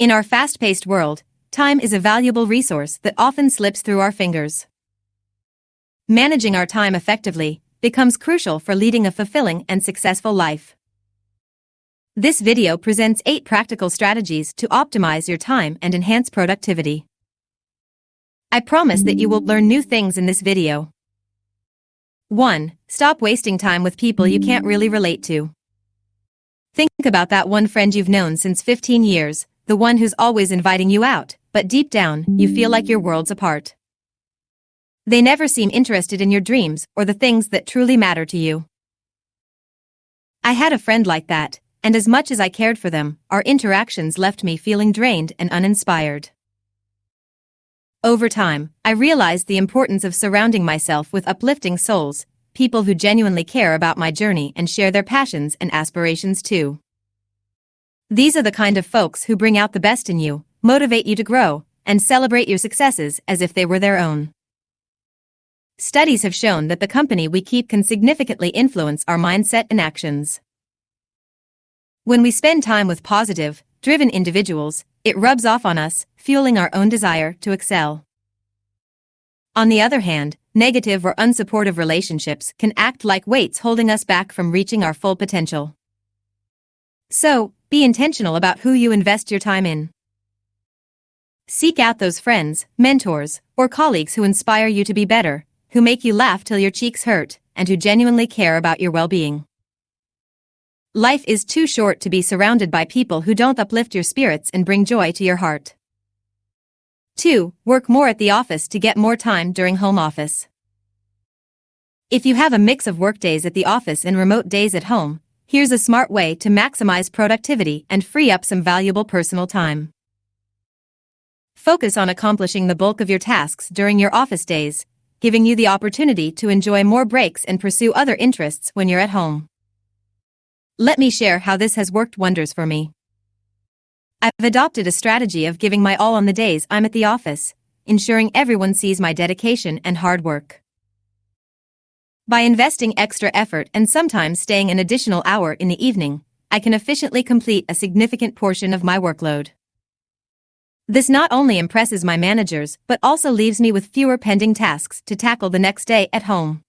In our fast-paced world, time is a valuable resource that often slips through our fingers. Managing our time effectively becomes crucial for leading a fulfilling and successful life. This video presents 8 practical strategies to optimize your time and enhance productivity. I promise that you will learn new things in this video. 1. Stop wasting time with people you can't really relate to. Think about that one friend you've known since 15 years, the one who's always inviting you out, but deep down, you feel like your world's apart. They never seem interested in your dreams or the things that truly matter to you. I had a friend like that, and as much as I cared for them, our interactions left me feeling drained and uninspired. Over time, I realized the importance of surrounding myself with uplifting souls, people who genuinely care about my journey and share their passions and aspirations too. These are the kind of folks who bring out the best in you, motivate you to grow, and celebrate your successes as if they were their own. Studies have shown that the company we keep can significantly influence our mindset and actions. When we spend time with positive, driven individuals, it rubs off on us, fueling our own desire to excel. On the other hand, negative or unsupportive relationships can act like weights holding us back from reaching our full potential. So, be intentional about who you invest your time in. Seek out those friends, mentors, or colleagues who inspire you to be better, who make you laugh till your cheeks hurt, and who genuinely care about your well-being. Life is too short to be surrounded by people who don't uplift your spirits and bring joy to your heart. 2. Work more at the office to get more time during home office. If you have a mix of workdays at the office and remote days at home, here's a smart way to maximize productivity and free up some valuable personal time. Focus on accomplishing the bulk of your tasks during your office days, giving you the opportunity to enjoy more breaks and pursue other interests when you're at home. Let me share how this has worked wonders for me. I've adopted a strategy of giving my all on the days I'm at the office, ensuring everyone sees my dedication and hard work. By investing extra effort and sometimes staying an additional hour in the evening, I can efficiently complete a significant portion of my workload. This not only impresses my managers but also leaves me with fewer pending tasks to tackle the next day at home.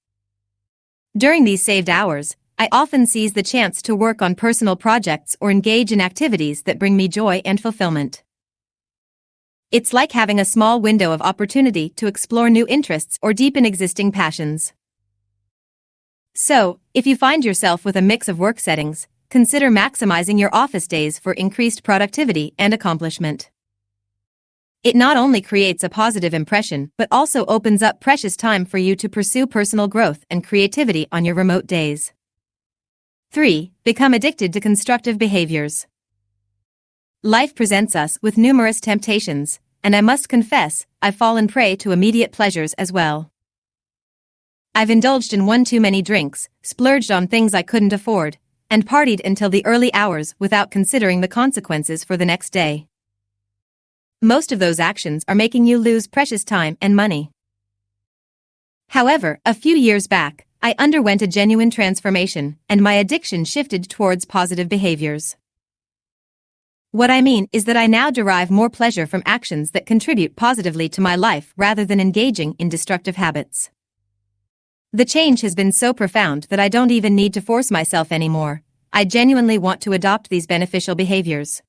During these saved hours, I often seize the chance to work on personal projects or engage in activities that bring me joy and fulfillment. It's like having a small window of opportunity to explore new interests or deepen existing passions. So, if you find yourself with a mix of work settings, consider maximizing your office days for increased productivity and accomplishment. It not only creates a positive impression but also opens up precious time for you to pursue personal growth and creativity on your remote days. 3. Become addicted to constructive behaviors. Life presents us with numerous temptations, and I must confess, I've fallen prey to immediate pleasures as well. I've indulged in one too many drinks, splurged on things I couldn't afford, and partied until the early hours without considering the consequences for the next day. Most of those actions are making you lose precious time and money. However, a few years back, I underwent a genuine transformation, and my addiction shifted towards positive behaviors. What I mean is that I now derive more pleasure from actions that contribute positively to my life rather than engaging in destructive habits. The change has been so profound that I don't even need to force myself anymore. I genuinely want to adopt these beneficial behaviors.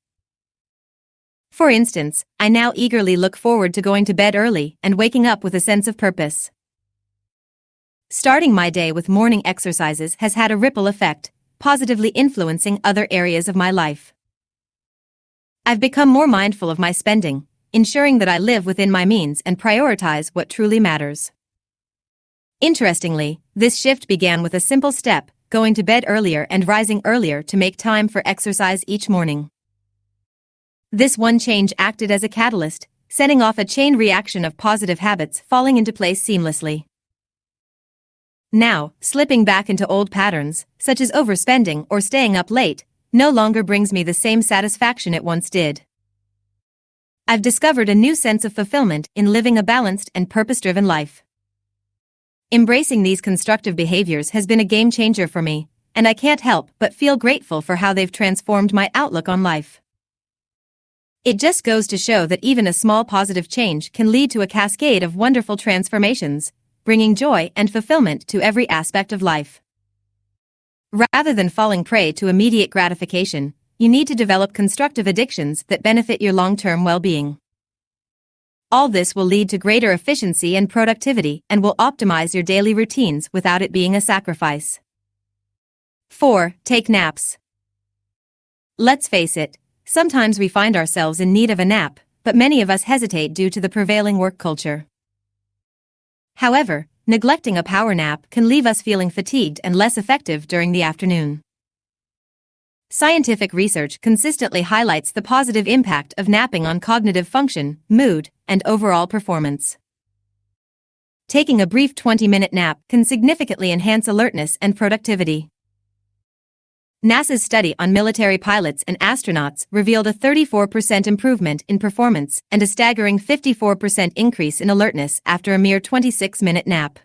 For instance, I now eagerly look forward to going to bed early and waking up with a sense of purpose. Starting my day with morning exercises has had a ripple effect, positively influencing other areas of my life. I've become more mindful of my spending, ensuring that I live within my means and prioritize what truly matters. Interestingly, this shift began with a simple step, going to bed earlier and rising earlier to make time for exercise each morning. This one change acted as a catalyst, setting off a chain reaction of positive habits falling into place seamlessly. Now, slipping back into old patterns, such as overspending or staying up late, no longer brings me the same satisfaction it once did. I've discovered a new sense of fulfillment in living a balanced and purpose-driven life. Embracing these constructive behaviors has been a game changer for me, and I can't help but feel grateful for how they've transformed my outlook on life. It just goes to show that even a small positive change can lead to a cascade of wonderful transformations, bringing joy and fulfillment to every aspect of life. Rather than falling prey to immediate gratification, you need to develop constructive addictions that benefit your long-term well-being. All this will lead to greater efficiency and productivity and will optimize your daily routines without it being a sacrifice. 4. Take naps. Let's face it, sometimes we find ourselves in need of a nap, but many of us hesitate due to the prevailing work culture. However, neglecting a power nap can leave us feeling fatigued and less effective during the afternoon. Scientific research consistently highlights the positive impact of napping on cognitive function, mood, and overall performance. Taking a brief 20-minute nap can significantly enhance alertness and productivity. NASA's study on military pilots and astronauts revealed a 34% improvement in performance and a staggering 54% increase in alertness after a mere 26-minute nap.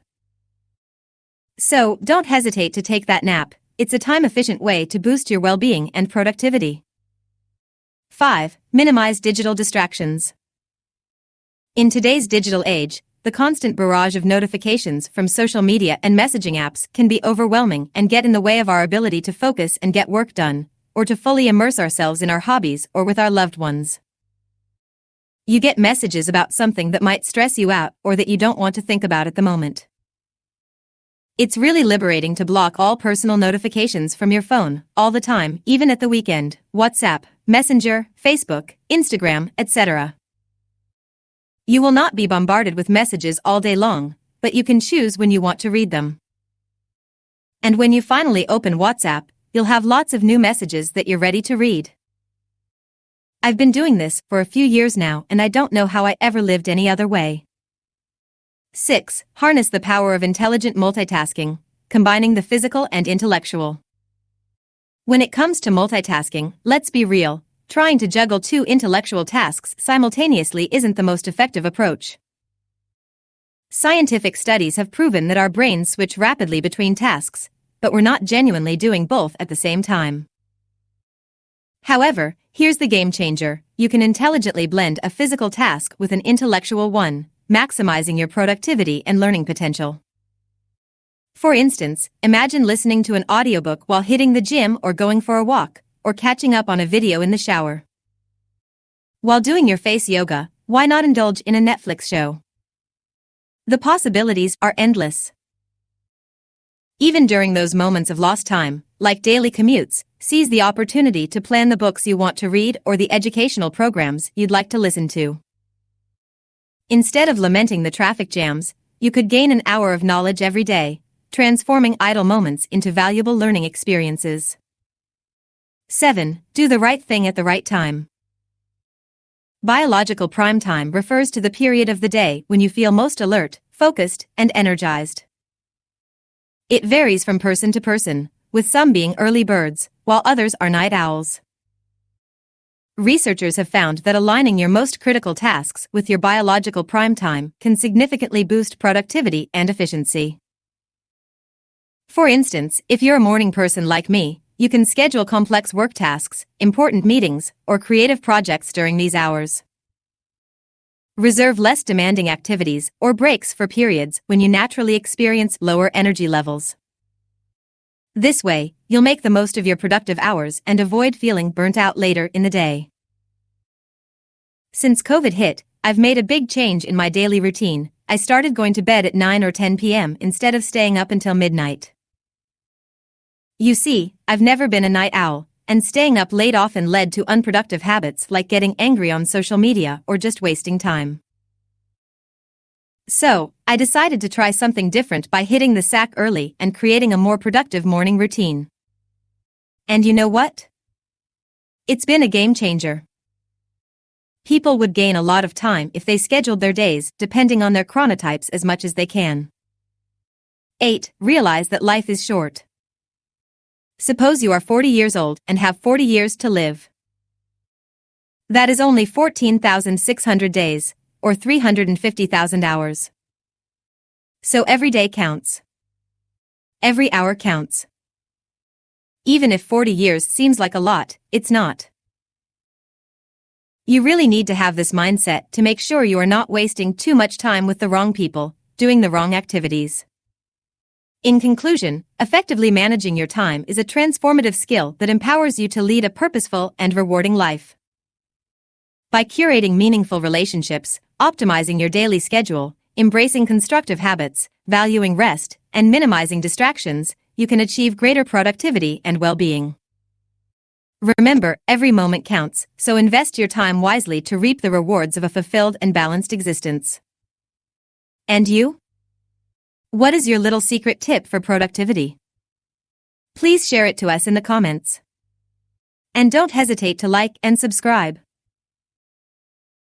So, don't hesitate to take that nap. It's a time-efficient way to boost your well-being and productivity. 5. Minimize digital distractions. In today's digital age, the constant barrage of notifications from social media and messaging apps can be overwhelming and get in the way of our ability to focus and get work done, or to fully immerse ourselves in our hobbies or with our loved ones. You get messages about something that might stress you out or that you don't want to think about at the moment. It's really liberating to block all personal notifications from your phone, all the time, even at the weekend. WhatsApp, Messenger, Facebook, Instagram, etc. You will not be bombarded with messages all day long, but you can choose when you want to read them. And when you finally open WhatsApp, you'll have lots of new messages that you're ready to read. I've been doing this for a few years now and I don't know how I ever lived any other way. 6. Harness the power of intelligent multitasking, combining the physical and intellectual. When it comes to multitasking, let's be real, trying to juggle two intellectual tasks simultaneously isn't the most effective approach. Scientific studies have proven that our brains switch rapidly between tasks, but we're not genuinely doing both at the same time. However, here's the game changer: you can intelligently blend a physical task with an intellectual one, maximizing your productivity and learning potential. For instance, imagine listening to an audiobook while hitting the gym or going for a walk, or catching up on a video in the shower. While doing your face yoga, why not indulge in a Netflix show? The possibilities are endless. Even during those moments of lost time, like daily commutes, seize the opportunity to plan the books you want to read or the educational programs you'd like to listen to. Instead of lamenting the traffic jams, you could gain an hour of knowledge every day, transforming idle moments into valuable learning experiences. 7. Do the right thing at the right time. Biological prime time refers to the period of the day when you feel most alert, focused, and energized. It varies from person to person, with some being early birds, while others are night owls. Researchers have found that aligning your most critical tasks with your biological prime time can significantly boost productivity and efficiency. For instance, if you're a morning person like me, you can schedule complex work tasks, important meetings, or creative projects during these hours. Reserve less demanding activities or breaks for periods when you naturally experience lower energy levels. This way, you'll make the most of your productive hours and avoid feeling burnt out later in the day. Since COVID hit, I've made a big change in my daily routine. I started going to bed at 9 or 10 p.m. instead of staying up until midnight. You see, I've never been a night owl, and staying up late often led to unproductive habits like getting angry on social media or just wasting time. So, I decided to try something different by hitting the sack early and creating a more productive morning routine. And you know what? It's been a game changer. People would gain a lot of time if they scheduled their days depending on their chronotypes as much as they can. 8. Realize that life is short. Suppose you are 40 years old and have 40 years to live. That is only 14,600 days, or 350,000 hours. So every day counts. Every hour counts. Even if 40 years seems like a lot, it's not. You really need to have this mindset to make sure you are not wasting too much time with the wrong people, doing the wrong activities. In conclusion, effectively managing your time is a transformative skill that empowers you to lead a purposeful and rewarding life. By curating meaningful relationships, optimizing your daily schedule, embracing constructive habits, valuing rest, and minimizing distractions, you can achieve greater productivity and well-being. Remember, every moment counts, so invest your time wisely to reap the rewards of a fulfilled and balanced existence. And you? What is your little secret tip for productivity? Please share it to us in the comments. And don't hesitate to like and subscribe.